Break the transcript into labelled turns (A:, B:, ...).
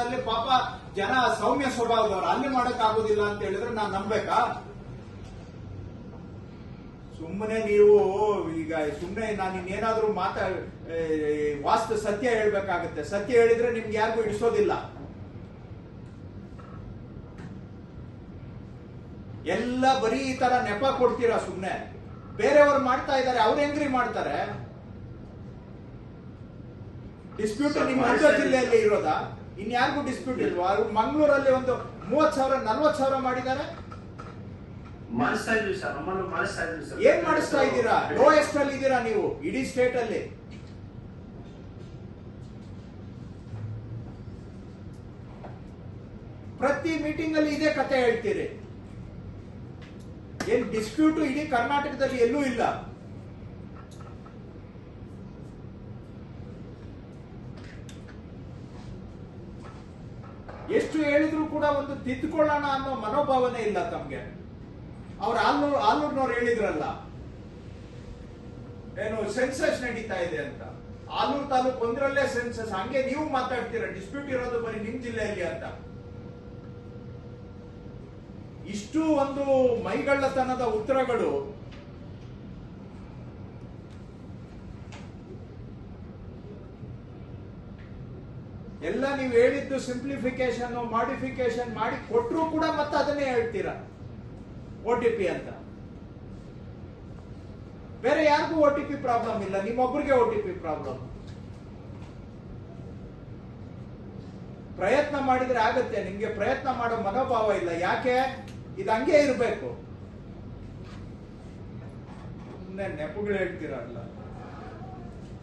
A: ಕ್ಷೇತ್ರದಲ್ಲಿ ಪಾಪ ಜನ ಸೌಮ್ಯ ಸ್ವಭಾವದವರು, ಅಲ್ಲಿ ಮಾಡಕ್ ಆಗೋದಿಲ್ಲ ಅಂತ ಹೇಳಿದ್ರೆ ನಾನು ನಂಬೇಕಾ? ಸುಮ್ಮನೆ ನೀವು ಈಗ ಸುಮ್ಮನೆ ನಾನು ಇನ್ನೇನಾದ್ರೂ ವಾಸ್ತು ಸತ್ಯ ಹೇಳ್ಬೇಕಾಗತ್ತೆ. ಸತ್ಯ ಹೇಳಿದ್ರೆ ನಿಮ್ಗೆ ಯಾರಿಗೂ ಇಡಿಸೋದಿಲ್ಲ. ಎಲ್ಲ ಬರೀ ಈ ತರ ನೆಪ ಕೊಡ್ತೀರಾ ಸುಮ್ಮನೆ. ಬೇರೆಯವರು ಮಾಡ್ತಾ ಇದ್ದಾರೆ, ಅವ್ರು ಹೆಂಗ್ರಿ ಮಾಡ್ತಾರೆ? ಡಿಸ್ಪ್ಯೂಟ್ ನಿಮ್ಮ ಮಂಡ್ಯ ಜಿಲ್ಲೆಯಲ್ಲಿ ಇರೋದಾ? ಇನ್ಯಾರಿಗೂ ಡಿಸ್ಪ್ಯೂಟ್ ಇಲ್ವಾ? ಮಂಗಳೂರಲ್ಲಿ ಒಂದು 30,000 40,000 ಮಾಡಿದ್ದಾರೆ. ಏನ್ ಮಾಡಿಸ್ತಾ ಇದ್ದೀರಾ? ಲೋಯೆಸ್ಟ್ ಅಲ್ಲಿ ಇದ್ದೀರಾ ನೀವು ಇಡೀ ಸ್ಟೇಟ್ ಅಲ್ಲಿ. ಪ್ರತಿ ಮೀಟಿಂಗ್ ಅಲ್ಲಿ ಇದೇ ಕತೆ ಹೇಳ್ತೀರಿ. ಏನ್ ಡಿಸ್ಪ್ಯೂಟ್ ಇಡೀ ಕರ್ನಾಟಕದಲ್ಲಿ ಎಲ್ಲೂ ಇಲ್ಲ. ಎಷ್ಟು ಹೇಳಿದ್ರು ಕೂಡ ಒಂದು ತಿದ್ದುಕೊಳ್ಳೋಣ ಅನ್ನೋ ಮನೋಭಾವನೆ ಇಲ್ಲ ತಮ್ಗೆ. ಅವ್ರು ಆಲೂರ್ನವ್ರು ಹೇಳಿದ್ರಲ್ಲ, ಏನು ಸೆನ್ಸಸ್ ನಡೀತಾ ಇದೆ ಅಂತ. ಆಲೂರು ತಾಲೂಕು ಒಂದರಲ್ಲೇ ಸೆನ್ಸಸ್. ಹಂಗೆ ನೀವು ಮಾತಾಡ್ತೀರಾ ಡಿಸ್ಪ್ಯೂಟ್ ಇರೋದು ಬರೀ ನಿಮ್ ಜಿಲ್ಲೆಯಲ್ಲಿ ಅಂತ. ಇಷ್ಟು ಒಂದು ಮೈಗಳ್ಳತನದ ಉತ್ತರಗಳು ಎಲ್ಲ ನೀವು ಹೇಳಿದ್ದು ಸಿಂಪ್ಲಿಫಿಕೇಶನ್ ಮಾಡಿಫಿಕೇಶನ್ ಮಾಡಿ ಕೊಟ್ಟರು ಕೂಡ ಮತ್ತೆ ಅದನ್ನೇ ಹೇಳ್ತೀರಾ OTP ಅಂತ. ಬೇರೆ ಯಾರಿಗೂ OTP ಪ್ರಾಬ್ಲಮ್ ಇಲ್ಲ, ನಿಮ್ಮೊಬ್ಬರಿಗೆ OTP ಪ್ರಾಬ್ಲಮ್. ಪ್ರಯತ್ನ ಮಾಡಿದ್ರೆ ಆಗತ್ತೆ. ನಿಮ್ಗೆ ಪ್ರಯತ್ನ ಮಾಡೋ ಮನೋಭಾವ ಇಲ್ಲ. ಯಾಕೆ? ಇದು ಹಂಗೆ ಇರಬೇಕು. ನೆಪಗಳು ಹೇಳ್ತೀರಲ್ಲ.